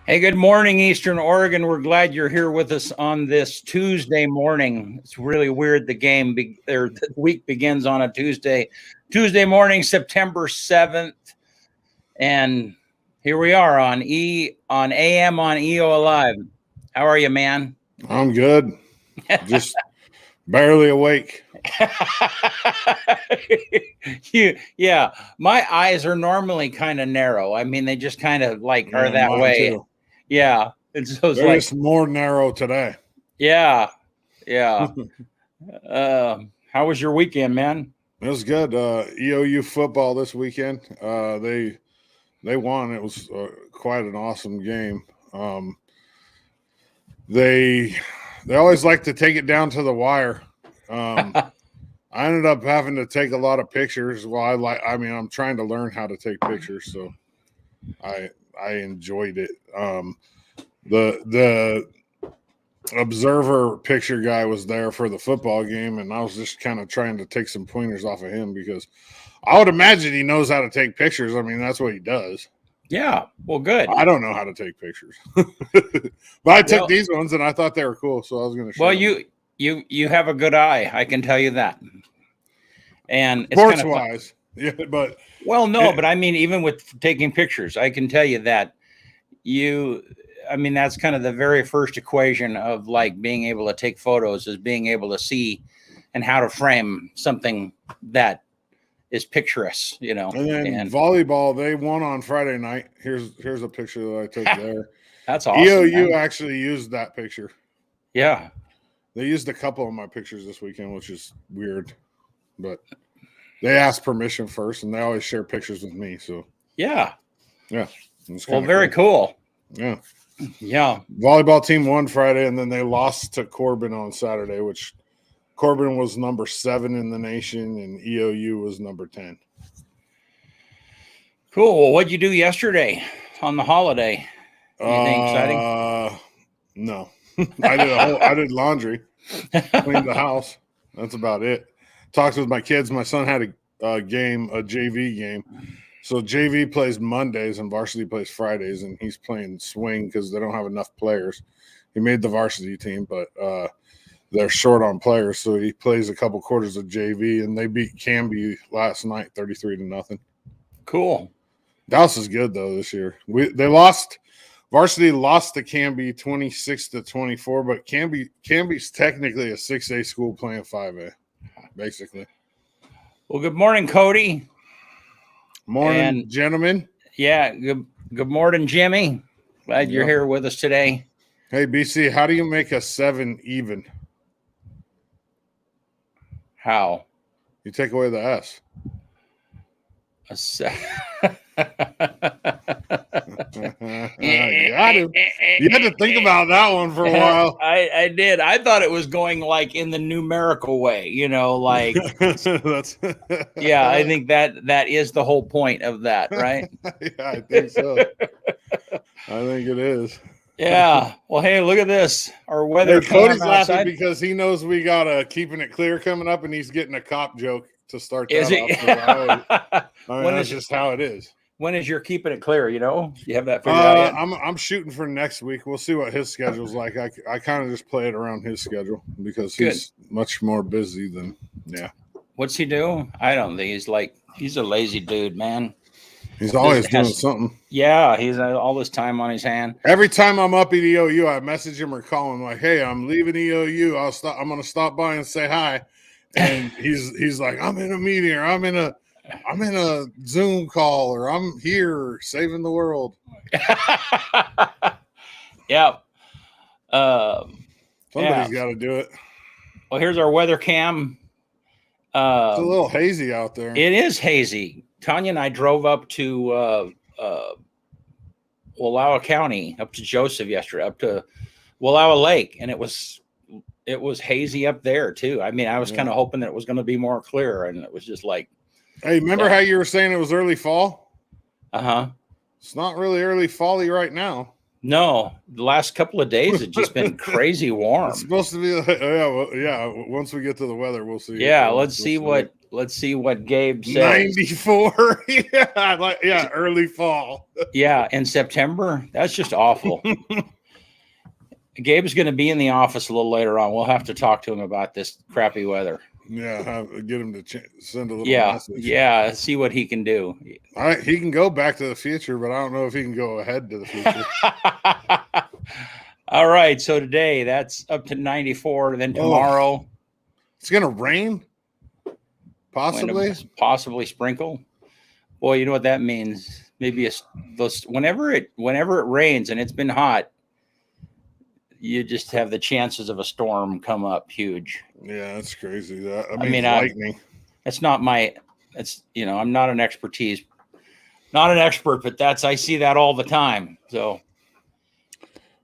Hey, good morning, Eastern Oregon. We're glad you're here with us on this Tuesday morning. It's really weird. The week begins on a Tuesday morning, September 7th. And here we are on AM on EOAlive. How are you, man? I'm good. Just barely awake. Yeah, my eyes are normally kind of narrow. I mean, they just kind of like are that Mine way. too. Yeah. And so it's They're like, just more narrow today. yeah. How was your weekend, man? It was good. EOU football this weekend. They won. It was quite an awesome game. They always like to take it down to the wire. I ended up having to take a lot of pictures. Well, I'm trying to learn how to take pictures, so I enjoyed it. The observer picture guy was there for the football game, and I was just kind of trying to take some pointers off of him because I would imagine he knows how to take pictures. I mean, that's what he does. Yeah, well, good. I don't know how to take pictures, but I took these ones and I thought they were cool, so I was going to show them. You have a good eye, I can tell you that. And it's sports wise, yeah, but but I mean, even with taking pictures, I can tell you that that's kind of the very first equation of like being able to take photos is being able to see and how to frame something that is picturesque, And then volleyball, they won on Friday night. Here's a picture that I took there. That's awesome. EOU actually used that picture. Yeah. They used a couple of my pictures this weekend, which is weird. But they asked permission first, and they always share pictures with me. So yeah. Well, very cool. Yeah. Volleyball team won Friday, and then they lost to Corbin on Saturday, which Corbin was number 7 in the nation, and EOU was number 10. Cool. Well, what'd you do yesterday on the holiday? Anything exciting? No. I did laundry, cleaned the house. That's about it. Talked with my kids. My son had a JV game. So JV plays Mondays and varsity plays Fridays, and he's playing swing because they don't have enough players. He made the varsity team, but they're short on players, so he plays a couple quarters of JV, and they beat Canby last night 33-0. Cool. Dallas is good though this year. Varsity lost to Canby 26-24, but Canby's technically a 6A school playing 5A, basically. Well, good morning, Cody. Morning, gentlemen. Yeah, good morning, Jimmy. Glad you're here with us today. Hey, BC, how do you make a 7 even? How? You take away the S. A 7. You had to think about that one for a while. I did. I thought it was going like in the numerical way, like yeah, I think that is the whole point of that, right? Yeah, I think so. I think it is. Yeah. Well, hey, look at this. Our weather. Cody's laughing because he knows we got a Keeping It Clear coming up, and he's getting a cop joke to start that off. That's just how it is. When is your Keeping It Clear? You have that figured out yet? I'm shooting for next week. We'll see what his schedule's like. I kind of just play it around his schedule because he's much more busy than What's he do? I don't think he's a lazy dude, man. He's always doing something. Yeah, he's all this time on his hand. Every time I'm up at EOU, I message him or call him like, "Hey, I'm leaving EOU. I'm gonna stop by and say hi." And he's like, "I'm in a meeting, or I'm in a Zoom call, or I'm here saving the world." Yeah. Somebody's got to do it. Well, here's our weather cam. It's a little hazy out there. It is hazy. Tanya and I drove up to Wallowa County, up to Joseph yesterday, up to Wallowa Lake, and it was hazy up there too. I mean, I was kind of hoping that it was going to be more clear, and it was just like. Hey, remember how you were saying it was early fall? It's not really early fall-y right now. No, the last couple of days it's just been crazy warm. It's supposed to be like, once we get to the weather, we'll see. Yeah, let's see what Let's see what Gabe says. 94. Yeah, early fall. Yeah, in September. That's just awful. Gabe's going to be in the office a little later on. We'll have to talk to him about this crappy weather. Yeah, get him to send a little message. Yeah, see what he can do. He can go back to the future, but I don't know if he can go ahead to the future. All right, so today that's up to 94. Then tomorrow, it's going to rain, possibly sprinkle. Boy, you know what that means? Maybe whenever it rains and it's been hot, you just have the chances of a storm come up huge. Yeah, that's crazy. Lightning. That's not my. It's I'm not an expert, but I see that all the time. So,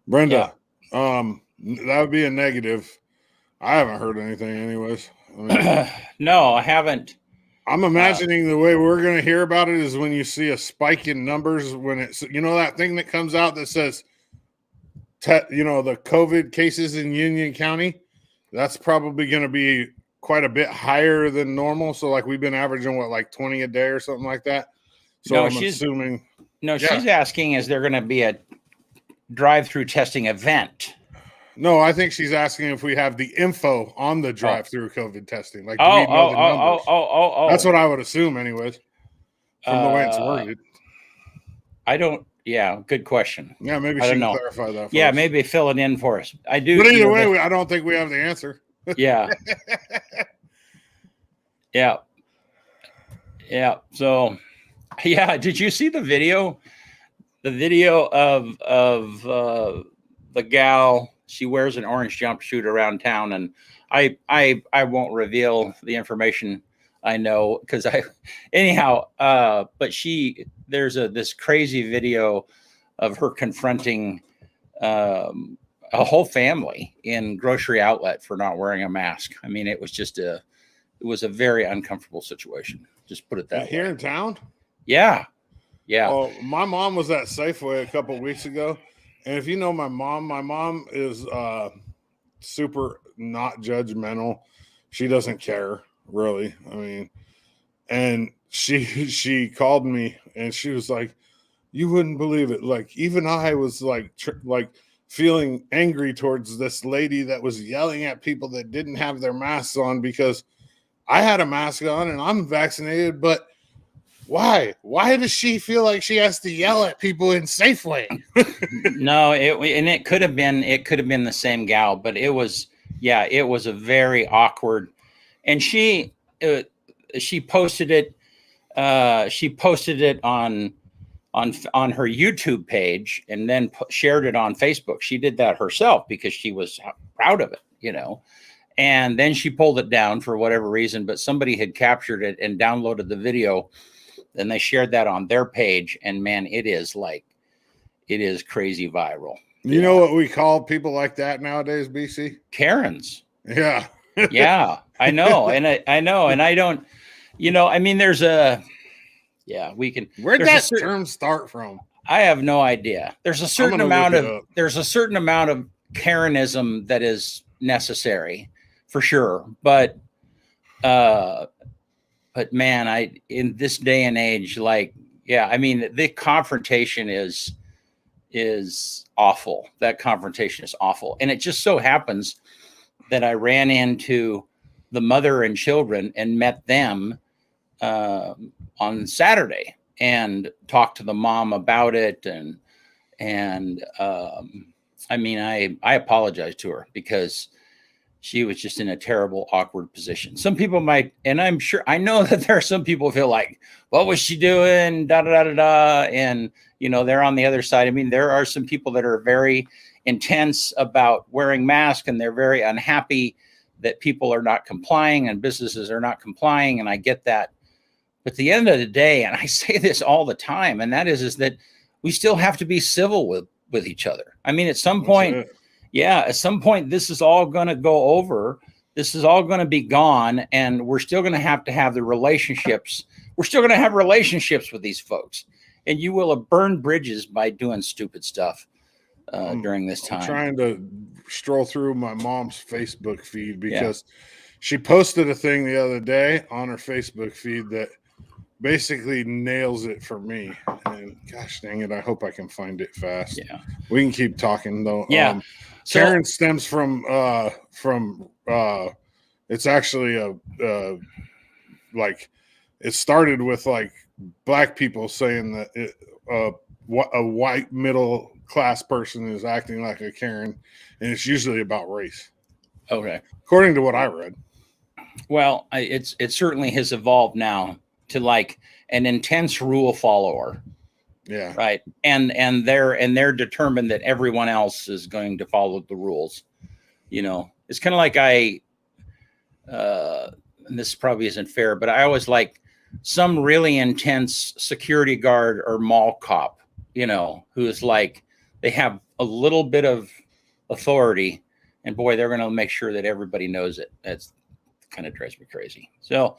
Brenda, that would be a negative. I haven't heard anything, anyways. No, I haven't. I'm imagining the way we're going to hear about it is when you see a spike in numbers when it's that thing that comes out that says, the COVID cases in Union County. That's probably going to be quite a bit higher than normal. So, like, we've been averaging, 20 a day or something like that? So, I'm assuming. No, she's asking, is there going to be a drive-through testing event? No, I think she's asking if we have the info on the drive-through COVID testing. Like, do we know the numbers? That's what I would assume, anyways, from the way it's worded. I don't. Yeah, good question. Yeah, maybe she can clarify that for us. Maybe fill it in for us. I do. But either way, I don't think we have the answer. Yeah. Yeah. Yeah. So, did you see the video? The video of the gal. She wears an orange jumpsuit around town, and I won't reveal the information I know because but there's this crazy video of her confronting a whole family in grocery outlet for not wearing a mask. I mean, it was a very uncomfortable situation. Just put it that way. Here in town? Yeah. Yeah. Well, my mom was at Safeway a couple of weeks ago. And if you know my mom is super not judgmental. She doesn't care, really. I mean, and she called me and she was like, you wouldn't believe it. Like, even I was like feeling angry towards this lady that was yelling at people that didn't have their masks on because I had a mask on and I'm vaccinated, but why? Why does she feel like she has to yell at people in Safeway? No, it could have been the same gal, but it was a very awkward. And she posted it. She posted it on her YouTube page and then shared it on Facebook. She did that herself because she was proud of it, And then she pulled it down for whatever reason, but somebody had captured it and downloaded the video. And they shared that on their page, and man, it is crazy viral. You know what we call people like that nowadays, BC? Karens. Yeah. Yeah, I know. And I know. And I don't, I mean, where'd that term start from? I have no idea. There's a certain amount of Karenism that is necessary for sure. But man, in this day and age, I mean, the confrontation is awful. That confrontation is awful. And it just so happens that I ran into the mother and children and met them on Saturday and talked to the mom about it. And I mean, I apologized to her because she was just in a terrible, awkward position. Some people might, and I know that there are some people who feel like, what was she doing? Da, da, da, da, da. And, they're on the other side. I mean, there are some people that are very intense about wearing masks and they're very unhappy that people are not complying and businesses are not complying. And I get that. But at the end of the day, and I say this all the time, and that is that we still have to be civil with each other. I mean, at some point, this is all going to go over. This is all going to be gone. And we're still going to have the relationships. We're still going to have relationships with these folks. And you will have burned bridges by doing stupid stuff during this time. I'm trying to stroll through my mom's Facebook feed because she posted a thing the other day on her Facebook feed that basically nails it for me. And gosh dang it, I hope I can find it fast. Yeah. We can keep talking though. Yeah. Karen stems from it's actually like it started with like black people saying that a white middle class person is acting like a Karen, and it's usually about race. Okay. According to what I read. Well, it certainly has evolved now to like an intense rule follower. Yeah. Right. And they're determined that everyone else is going to follow the rules. You know, it's kind of like and this probably isn't fair, but I always like some really intense security guard or mall cop, you know, who's like, they have a little bit of authority, and boy, they're going to make sure that everybody knows it. That's kind of drives me crazy. So,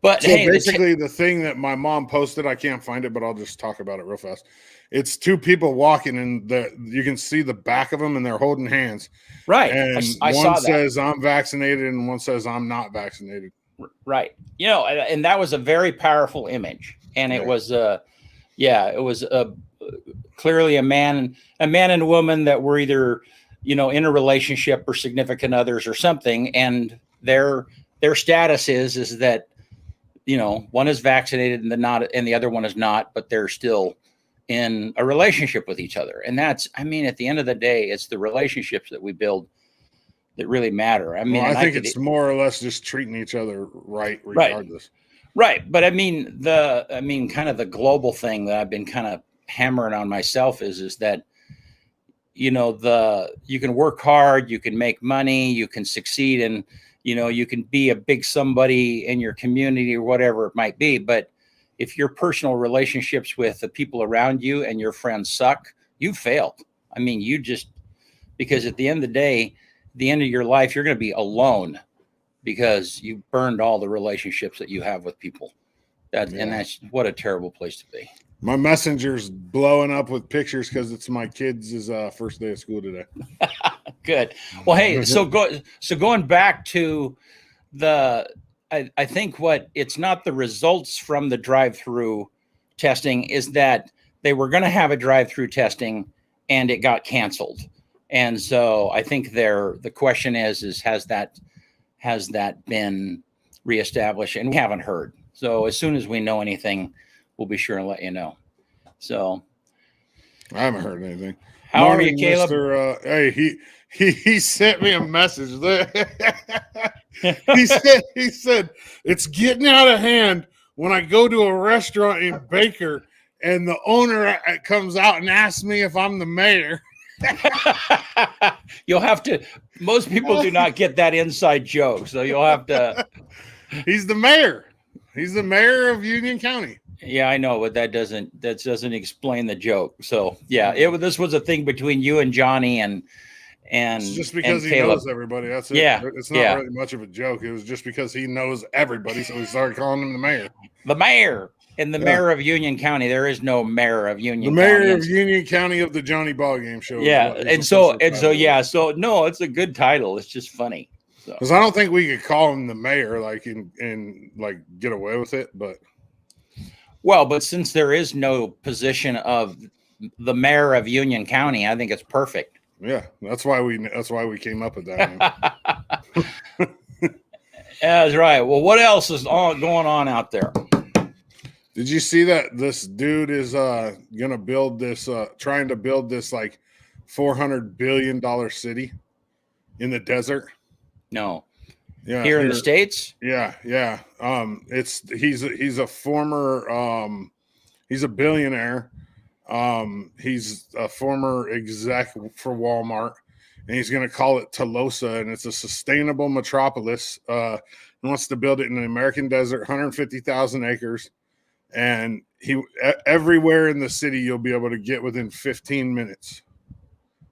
but so hey, basically the thing that my mom posted, I can't find it, but I'll just talk about it real fast. It's two people walking, and you can see the back of them, and they're holding hands. Right. And I one saw that. says I'm vaccinated, and one says I'm not vaccinated. Right. You know, and that was a very powerful image, and it was clearly a man and a woman that were either, you know, in a relationship or significant others or something, and their status is that, you know, one is vaccinated and the other one is not, but they're still in a relationship with each other. And that's, I mean, at the end of the day, it's the relationships that we build that really matter. I mean, well, I think it's more or less just treating each other right, regardless. Right. But I mean, kind of the global thing that I've been kind of hammering on myself is that, you know, you can work hard, you can make money, you can succeed, and, you know, you can be a big somebody in your community or whatever it might be. But if your personal relationships with the people around you and your friends suck, you failed. I mean, because at the end of the day, the end of your life, you're going to be alone because you burned all the relationships that you have with people. And that's what a terrible place to be. My messenger's blowing up with pictures because it's my kids' first day of school today. Good. Well, hey, so going back to I think it's not the results from the drive-through testing, is that they were going to have a drive-through testing and it got canceled. And so I think the question is has that been reestablished? And we haven't heard. So as soon as we know anything, we'll be sure and let you know. So I haven't heard anything. How are you, Caleb? Mr. Hey, he sent me a message. he said it's getting out of hand when I go to a restaurant in Baker and the owner comes out and asks me if I'm the mayor. You'll have to. Most people do not get that inside joke, so you'll have to. He's the mayor. He's the mayor of Union County. Yeah, I know, but that doesn't explain the joke. So yeah, this was a thing between you and Johnny and it's just because he Caleb. knows everybody. That's it. Yeah, it's not really much of a joke. It was just because he knows everybody, so we started calling him the mayor. The mayor. And the mayor of Union County, there is no mayor of Union County. The mayor County. of Union County of the Johnny Ball Game Show. Yeah, so no, it's a good title. It's just funny. Because I don't think we could call him the mayor, like and like get away with it, but since there is no position of the mayor of Union County, I think it's perfect. Yeah, that's why we came up with that name. That's right. Well, what else is going on out there? Did you see that this dude is gonna build this trying to build this like $400 billion city in the desert? No. Yeah. Here in the States? Yeah. He's a former he's a billionaire. He's a former exec for Walmart, and he's gonna call it Tolosa, and it's a sustainable metropolis. He wants to build it in the American desert, 150,000 acres. And everywhere in the city you'll be able to get within 15 minutes.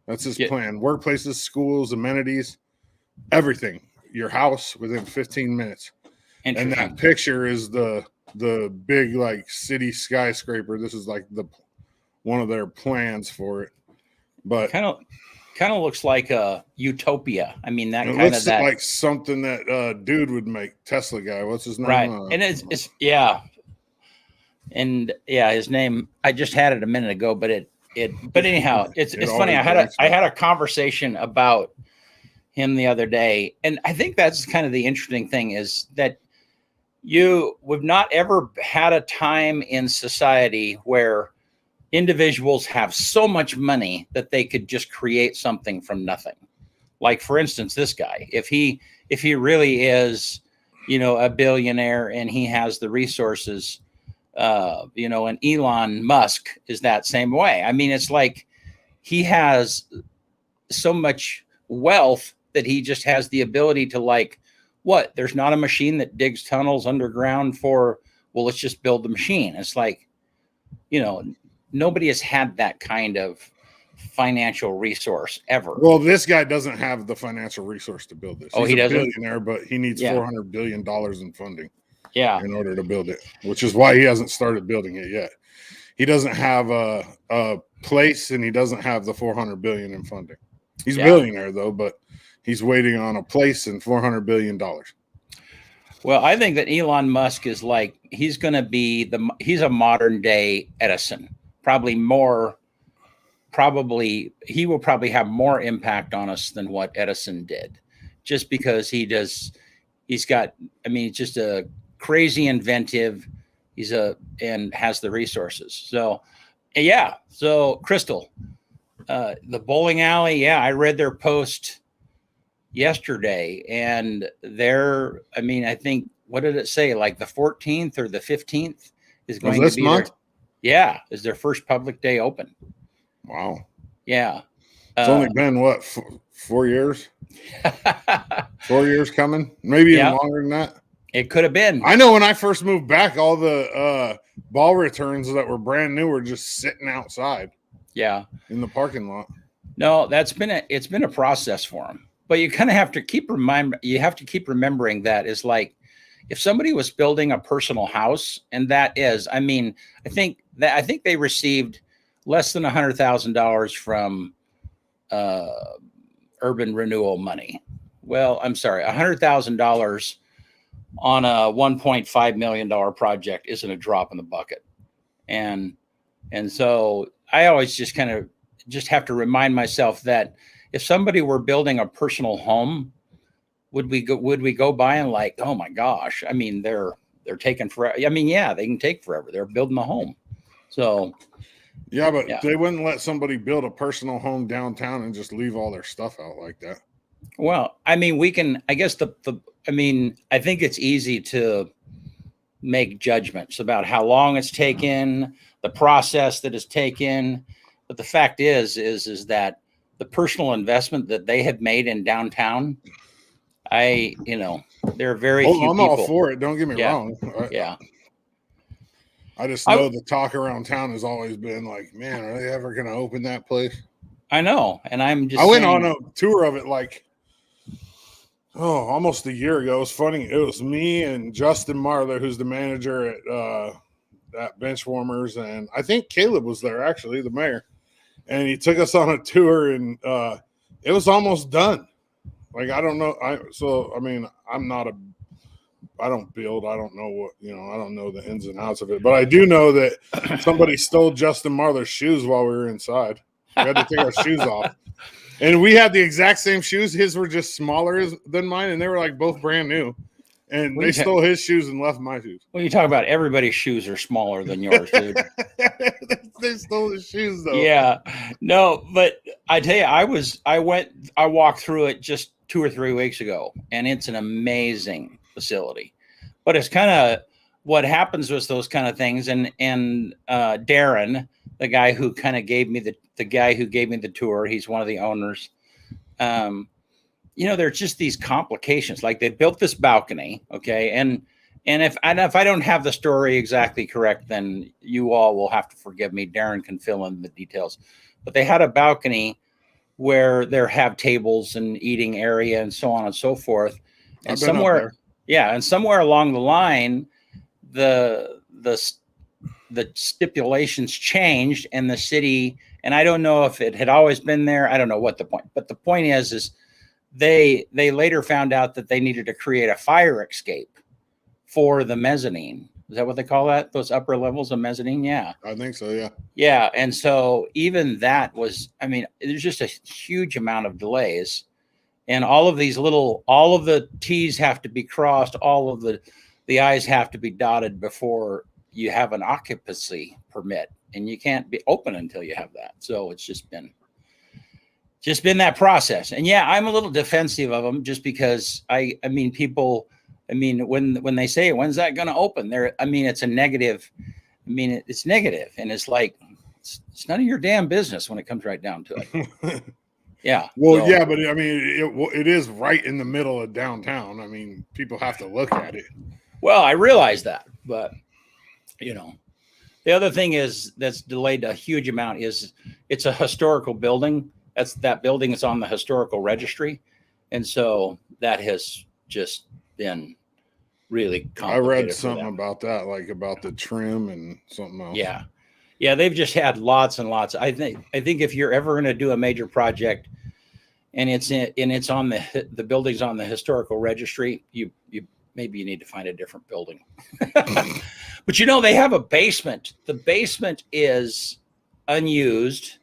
That's his plan. Workplaces, schools, amenities, everything. Your house within 15 minutes. And that picture is the big like city skyscraper. This is like one of their plans for it. But kind kind of looks like a utopia. I mean, that It kind of looks that, like something that dude would make. Tesla guy. What's his name? right? And it's yeah, and yeah, his name. I just had it a minute ago, but but anyhow, it's funny. always I had a conversation about him the other day, and I think that's kind of the interesting thing is that we've not ever had a time in society where individuals have so much money that they could just create something from nothing. Like, for instance, this guy, if he really is, a billionaire and he has the resources, and Elon Musk is that same way. I mean, it's like he has so much wealth that he just has the ability to, like, what? There's not a machine that digs tunnels underground for, well, let's just build the machine. It's like, nobody has had that kind of financial resource ever. Well, this guy doesn't have the financial resource to build this. He's a doesn't? Billionaire, but he needs $400 billion in funding. Yeah. In order to build it, which is why he hasn't started building it yet. He doesn't have a place, and he doesn't have the $400 billion in funding. He's a billionaire though, but he's waiting on a place and $400 billion. Well, I think that Elon Musk is like, he's going to be he's a modern day Edison. He will probably have more impact on us than what Edison did, just because he's just a crazy inventive. And has the resources. So, yeah. So, Crystal, the bowling alley. Yeah, I read their post yesterday, and I think, what did it say? Like the 14th or the 15th is going to be month? Is their first public day open. Wow. Yeah. It's only been what, 4 years? 4 years coming, maybe even longer than that. It could have been. I know when I first moved back, all the ball returns that were brand new were just sitting outside. Yeah. In the parking lot. No, it's been a process for them. But you kind of have to keep remembering that is like, if somebody was building a personal house, and I think they received less than $100,000 from urban renewal money. Well, I'm sorry, $100,000 on a $1.5 million project isn't a drop in the bucket. And so I always just kind of have to remind myself that if somebody were building a personal home, would we go by and like, oh my gosh, I mean, they're taking forever. I mean, yeah, they can take forever. They're building a home. So yeah, but they wouldn't let somebody build a personal home downtown and just leave all their stuff out like that. Well, I mean, we can, I guess I think it's easy to make judgments about how long it's taken, the process that is taken. But the fact is that the personal investment that they have made in downtown, there are very few people. I'm all for it. Don't get me wrong. Yeah. I just know the talk around town has always been like, man, are they ever going to open that place? I know. And I went on a tour of it almost a year ago. It was funny. It was me and Justin Marler, who's the manager at Benchwarmers. And I think Caleb was there, actually, the mayor. And he took us on a tour, and it was almost done. Like, I don't know. I don't build. I don't know what, I don't know the ins and outs of it. But I do know that somebody stole Justin Marler's shoes while we were inside. We had to take our shoes off. And we had the exact same shoes. His were just smaller than mine, and they were like both brand new. And they stole his shoes and left my shoes. Well, you talk about everybody's shoes are smaller than yours, dude. They stole his shoes, though. Yeah. No, but I tell you, I walked through it just 2 or 3 weeks ago, and it's an amazing facility. But it's kind of what happens with those kind of things. And Darren, the guy who kind of gave me the tour, he's one of the owners. There's just these complications. Like, they built this balcony, okay, and if I don't have the story exactly correct, then you all will have to forgive me. Darren can fill in the details. But they had a balcony where they have tables and eating area and so on and so forth. And somewhere along the line, the the stipulations changed, and the city, and I don't know if it had always been there. I don't know what the point, but the point is they later found out that they needed to create a fire escape for the mezzanine. Is that what they call that? Those upper levels of mezzanine? Yeah. I think so. Yeah. Yeah. And so even that was, I mean, there's just a huge amount of delays. And all of the T's have to be crossed, all of the I's have to be dotted before you have an occupancy permit. And you can't be open until you have that. So it's just been that process. And yeah, I'm a little defensive of them just because I mean, people, I mean, when they say, when's that going to open there? I mean, it's a negative. I mean, it's negative, and it's like, it's none of your damn business when it comes right down to it. Yeah. Well, yeah, but I mean, it is right in the middle of downtown. I mean, people have to look at it. Well, I realize that, but you know, the other thing is that's delayed a huge amount is it's a historical building. That building is on the historical registry, and so that has just been really complicated. I read something about that, like about the trim and something else. Yeah. Yeah, they've just had lots and lots. I think if you're ever going to do a major project and it's on the building's on the historical registry, you maybe you need to find a different building. But you know, they have a basement. The basement is unused.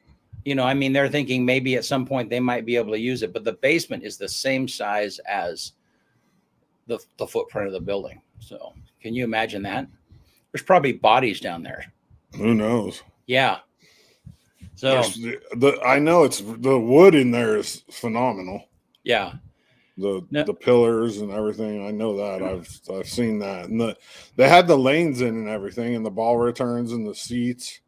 You know, I mean, they're thinking maybe at some point they might be able to use it, but the basement is the same size as the footprint of the building. So can you imagine that? There's probably bodies down there. Who knows? Yeah. So I know it's the wood in there is phenomenal. Yeah. The pillars and everything. I know that. I've seen that. And they had the lanes in and everything, and the ball returns and the seats.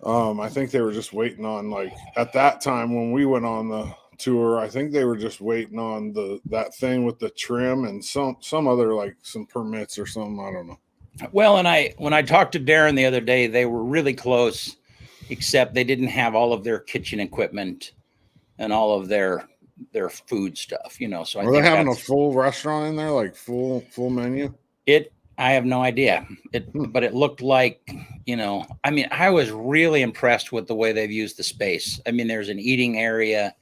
I think they were just waiting on, like, at that time when we went on the tour, I think they were just waiting on that thing with the trim and some other, like, some permits or something. I don't know. Well, and when I talked to Darren the other day, they were really close, except they didn't have all of their kitchen equipment and all of their food stuff, you know. So are they having a full restaurant in there, like full menu? I have no idea. But it looked like, you know, I mean, I was really impressed with the way they've used the space. I mean, there's an eating area.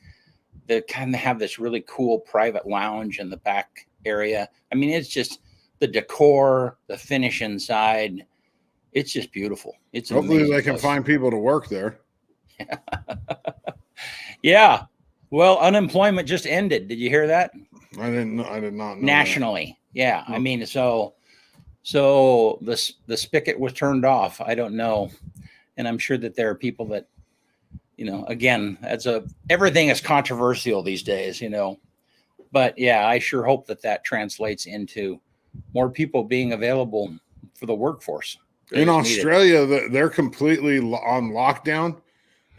They kind of have this really cool private lounge in the back area. I mean, it's just the decor, the finish inside. It's just beautiful. It's hopefully they can find people to work there. Yeah. Well, unemployment just ended. Did you hear that? I did not know. Nationally. That. Yeah. I mean, so the spigot was turned off. I don't know. And I'm sure that there are people that, you know, again, everything is controversial these days, you know, but yeah, I sure hope that translates into more people being available for the workforce. In Australia, they're completely on lockdown,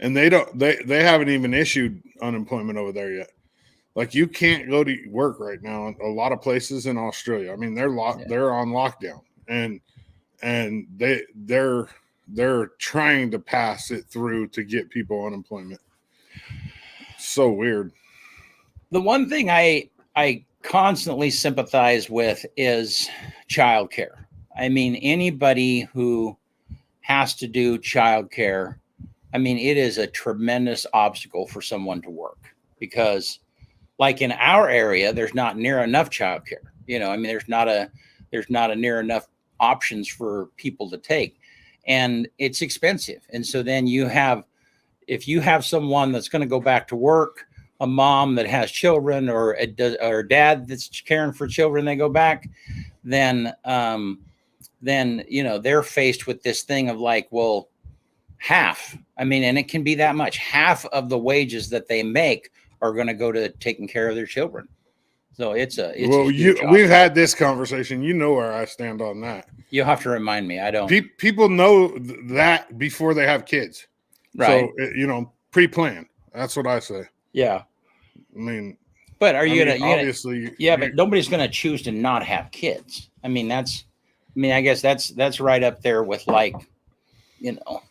and they haven't even issued unemployment over there yet. Like, you can't go to work right now in a lot of places in Australia. I mean, they're on lockdown, and they're trying to pass it through to get people unemployment. So weird. The one thing I constantly sympathize with is childcare. I mean, anybody who has to do childcare, I mean, it is a tremendous obstacle for someone to work because, like, in our area, there's not near enough childcare. You know, I mean, there's not a near enough options for people to take, and it's expensive. And so then if you have someone that's going to go back to work, a mom that has children, or a dad that's caring for children, they go back, then you know, they're faced with this thing of like, well, half. I mean, and it can be that much. Half of the wages that they make are going to go to taking care of their children. So we've had this conversation. You know where I stand on that. You'll have to remind me. I don't. People know that before they have kids, right? So, you know, pre-plan. That's what I say. Yeah. I mean, but are you gonna obviously? Yeah, but nobody's gonna choose to not have kids. I mean, I guess that's right up there with, like, you know,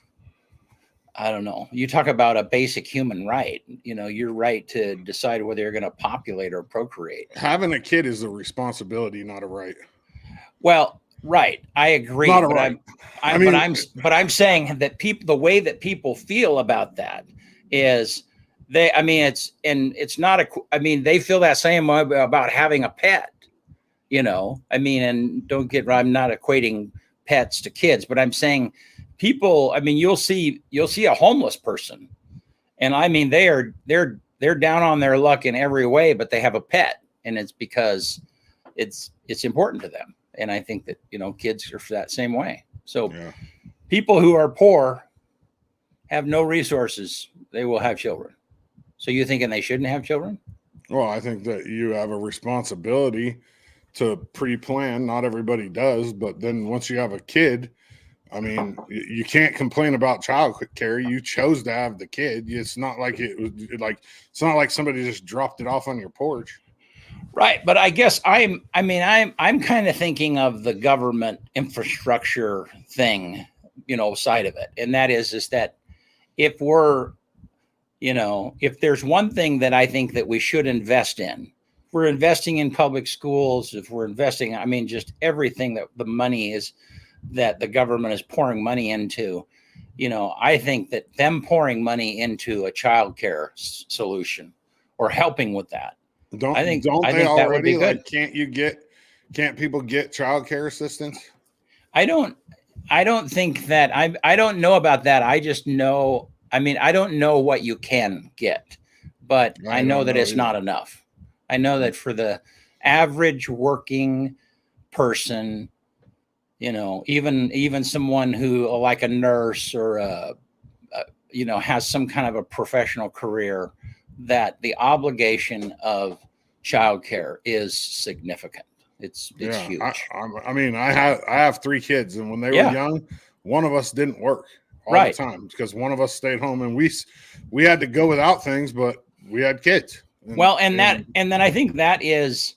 I don't know. You talk about a basic human right. You know, your right to decide whether you're going to populate or procreate. Having a kid is a responsibility, not a right. Well, Right. I agree. Not a But right. I'm saying that the way that people feel about that is it's not they feel that same way about having a pet, and don't get, I'm not equating pets to kids, but I'm saying people, you'll see a homeless person, and they're down on their luck in every way, but they have a pet, and it's because it's important to them. And I think that, kids are that same way. So Yeah. people who are poor have no resources, they will have children. So you thinking they shouldn't have children? Well, I think that you have a responsibility to pre-plan. Not everybody does, but then once you have a kid, you can't complain about child care. You chose to have the kid. It's not like it's not like somebody just dropped it off on your porch. Right, but I guess I'm kind of thinking of the government infrastructure thing, side of it, and that is that if we're, if there's one thing that I think that we should invest in, if we're investing in public schools, if we're investing, just everything that the money is, that the government is pouring money into, I think that them pouring money into a child care solution or helping with that. Don't I think they that would be already, good. Can't people get child care assistance? I don't think that I don't know about that. I just know, I don't know what you can get, but I know that it's not enough. I know that for the average working person, even someone who, like a nurse or has some kind of a professional career, that the obligation of childcare is significant. It's huge. I have 3 kids, and when they were young, one of us didn't work all the time because one of us stayed home, and we had to go without things, but we had kids. And then I think that is,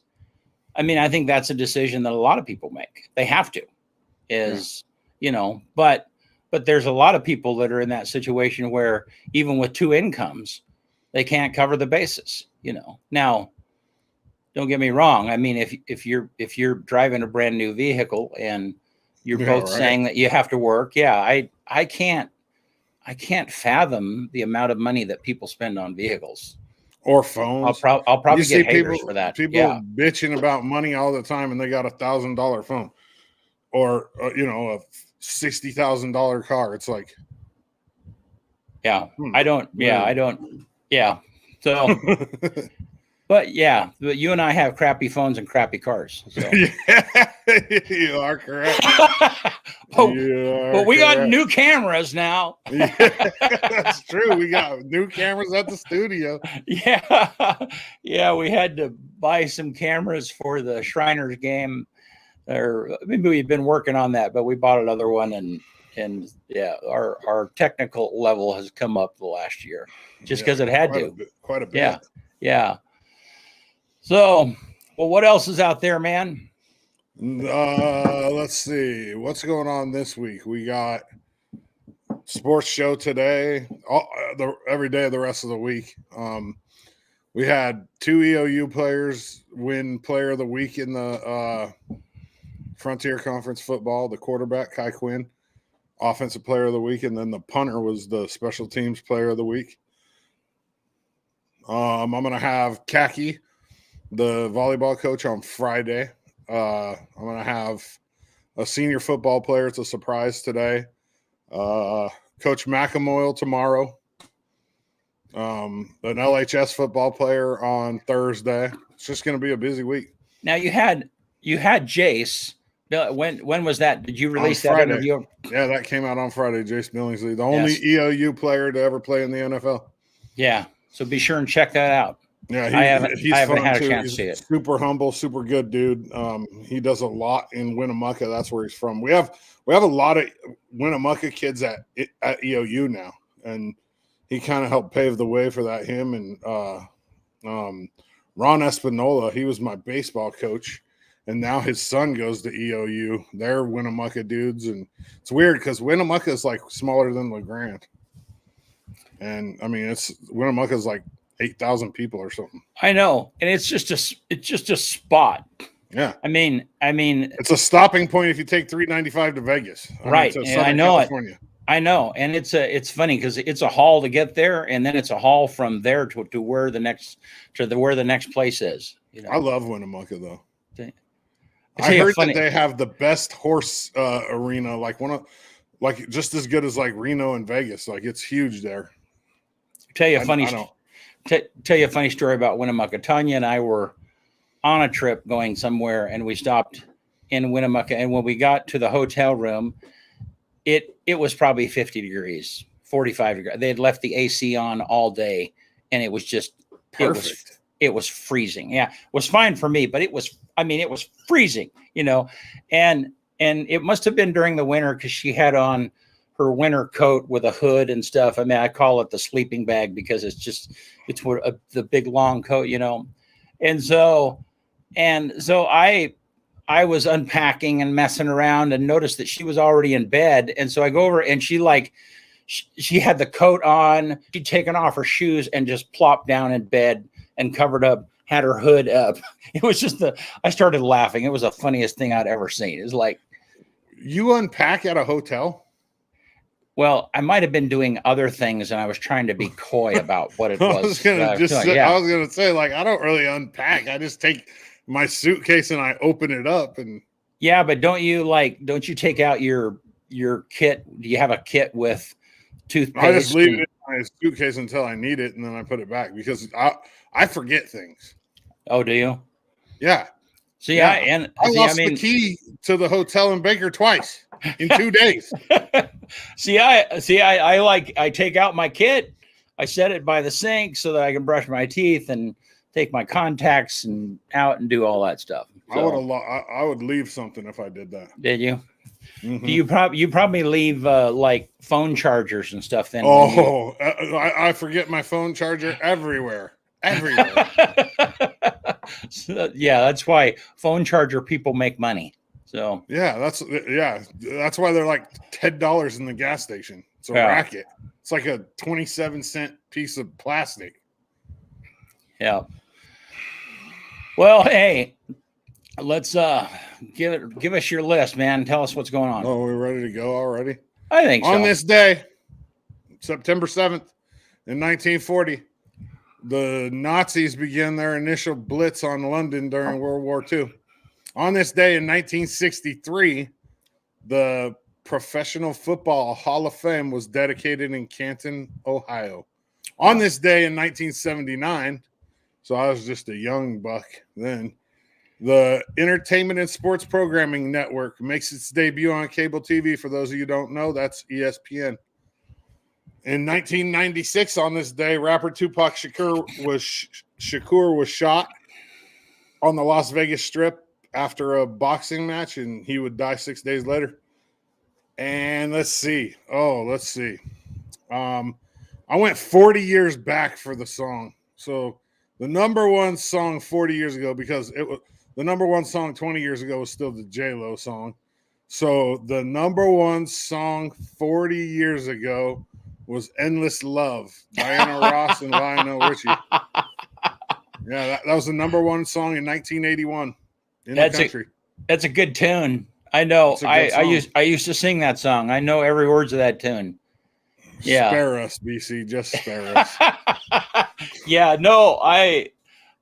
I think that's a decision that a lot of people make. They have to, but there's a lot of people that are in that situation where even with 2 incomes, they can't cover the basis. Now, don't get me wrong. If you're driving a brand new vehicle and you're both saying that you have to work, I can't fathom the amount of money that people spend on vehicles or phones. I'll probably get haters for that. People bitching about money all the time, and they got $1,000 phone or a $60,000 car. It's like, I don't. So. But you and I have crappy phones and crappy cars. So. You are correct. But we got new cameras now. That's true. We got new cameras at the studio. Yeah. We had to buy some cameras for the Shriners game, or maybe we've been working on that, but we bought another one, and our technical level has come up the last year just because it had quite a bit. Yeah. So, well, what else is out there, man? Let's see what's going on this week. We got sports show today, every day of the rest of the week. We had 2 EOU players win Player of the Week in the Frontier Conference football. The quarterback, Kai Quinn, Offensive Player of the Week, and then the punter was the Special Teams Player of the Week. I'm going to have Kaki, the volleyball coach, on Friday. I'm going to have a senior football player. It's a surprise today. Coach McAmoyle tomorrow. An LHS football player on Thursday. It's just going to be a busy week. Now you had Jace. When was that? Did you release that interview? Yeah, that came out on Friday. Jace Billingsley, the only EOU player to ever play in the NFL. Yeah, so be sure and check that out. Yeah, I haven't had a chance to see it. Super humble, super good dude. He does a lot in Winnemucca. That's where he's from. We have a lot of Winnemucca kids at EOU now, and he kind of helped pave the way for that. Him and Ron Espinola. He was my baseball coach, and now his son goes to EOU. They're Winnemucca dudes, and it's weird because Winnemucca is like smaller than LeGrand, and Winnemucca is like 8,000 people or something. I know, and it's just a spot. Yeah. I mean, It's a stopping point if you take 395 to Vegas. Right. To And Southern I know California. it. I know. And it's funny because it's a haul to get there, and then it's a haul from there to where the next place is. You know? I love Winnemucca though. I I heard that they have the best horse arena, like just as good as like Reno and Vegas. Like it's huge there. Tell you a funny story about Winnemucca. Tanya and I were on a trip going somewhere, and we stopped in Winnemucca. And when we got to the hotel room, it was probably 50 degrees, 45 degrees. They had left the AC on all day, and it was just perfect. It was freezing. Yeah, it was fine for me, but it was freezing, you know, and it must have been during the winter because she had on her winter coat with a hood and stuff. I mean, I call it the sleeping bag because it's the big long coat, you know. And so I was unpacking and messing around and noticed that she was already in bed. And so I go over and she had the coat on, she'd taken off her shoes and just plopped down in bed and covered up, had her hood up. It was just I started laughing. It was the funniest thing I'd ever seen. It was like, you unpack at a hotel? Well, I might have been doing other things, and I was trying to be coy about what it was. I was gonna say, like, I don't really unpack. I just take my suitcase and I open it up. And yeah, but don't you take out your kit? Do you have a kit with toothpaste? I just leave it in my suitcase until I need it, and then I put it back because I forget things. Oh, do you? Yeah. See, I lost the key to the hotel in Baker twice in 2 days. I take out my kit, I set it by the sink so that I can brush my teeth and take my contacts and out and do all that stuff. So, I would leave something if I did that. Did you? Mm-hmm. Do you probably leave like phone chargers and stuff then? Oh, I forget my phone charger everywhere. So, yeah, that's why phone charger people make money. So that's why they're like $10 in the gas station. It's a racket. It's like a 27-cent piece of plastic. Yeah. Well, hey, let's give us your list, man. Tell us what's going on. Oh, we're ready to go already? I think so. On this day, September 7th, in 1940, the Nazis began their initial blitz on London during World War II. On this day in 1963, the Professional Football Hall of Fame was dedicated in Canton, Ohio. On this day in 1979, so I was just a young buck then, the Entertainment and Sports Programming Network makes its debut on cable TV. For those of you who don't know, that's ESPN. In 1996, on this day, rapper Tupac Shakur was shot on the Las Vegas Strip after a boxing match, and he would die 6 days later. And let's see. I went 40 years back for the song. So the number one song 40 years ago, because it was the number one song 20 years ago was still the J-Lo song. So the number one song 40 years ago was Endless Love, Diana Ross and Lionel Richie. Yeah, that was the number one song in 1981 in the country. That's a good tune. I know. I used to sing that song. I know every words of that tune. Yeah. Spare us, BC. Just spare us. Yeah, no, I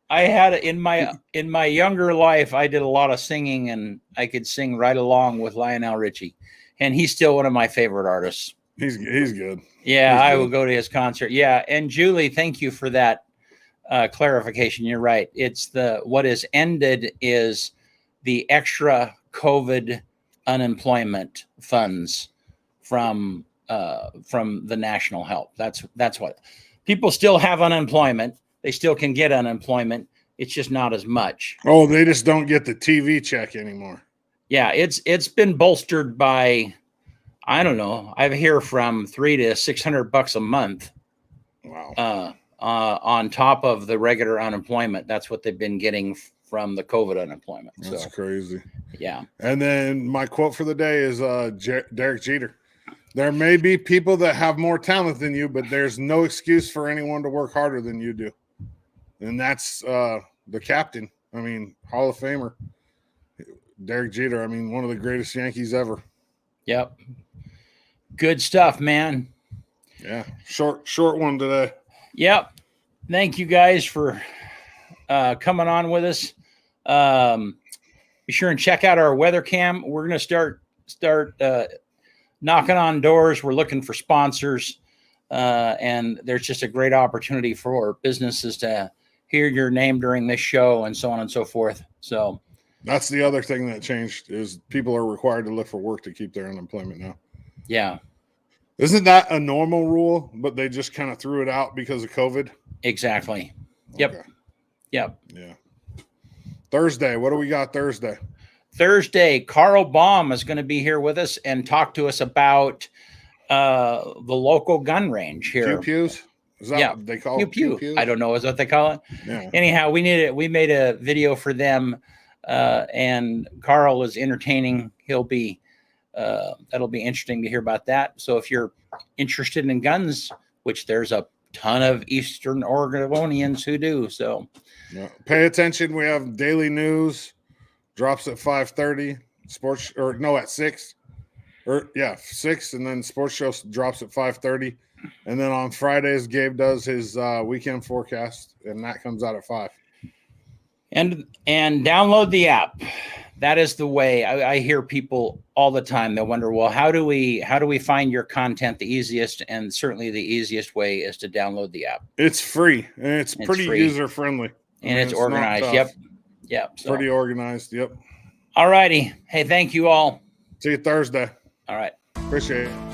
had in my younger life, I did a lot of singing, and I could sing right along with Lionel Richie, and he's still one of my favorite artists. He's good. Yeah, I will go to his concert. Yeah, and Julie, thank you for that clarification. You're right. It's what is ended is the extra COVID unemployment funds from the national help. That's what people still have unemployment. They still can get unemployment. It's just not as much. Oh, they just don't get the TV check anymore. Yeah, it's been bolstered by, I don't know, I hear from $300 to $600 a month. Wow. On top of the regular unemployment. That's what they've been getting from the COVID unemployment. That's crazy. Yeah. And then my quote for the day is Derek Jeter. There may be people that have more talent than you, but there's no excuse for anyone to work harder than you do. And that's the captain. I mean, Hall of Famer. Derek Jeter. I mean, one of the greatest Yankees ever. Yep. Good stuff, man. Yeah. Short one today. Yep. Thank you guys for coming on with us. Be sure and check out our weather cam. We're going to start knocking on doors. We're looking for sponsors. And there's just a great opportunity for businesses to hear your name during this show and so on and so forth. So that's the other thing that changed is people are required to look for work to keep their unemployment now. Yeah. Isn't that a normal rule, but they just kind of threw it out because of COVID? Exactly. Yep. Okay. Yep. Yeah. Thursday. What do we got Thursday? Thursday, Carl Baum is going to be here with us and talk to us about the local gun range here. Pew-pews? Is that what they call it? Pew-pew. I don't know. Is that what they call it? Yeah. Anyhow, we made a video for them, and Carl is entertaining. He'll be that'll be interesting to hear about that. So if you're interested in guns, which there's a ton of Eastern Oregonians who do, so pay attention. We have daily news drops at 5:30. At 6. 6, and then sports show drops at 5:30, and then on Fridays Gabe does his weekend forecast, and that comes out at 5. And download the app. That is the way. I hear people all the time. They wonder, well, how do we find your content the easiest? And certainly the easiest way is to download the app. It's free, and it's pretty user friendly, and it's organized. Yep. So. Pretty organized. Yep. All righty. Hey, thank you all. See you Thursday. All right. Appreciate it.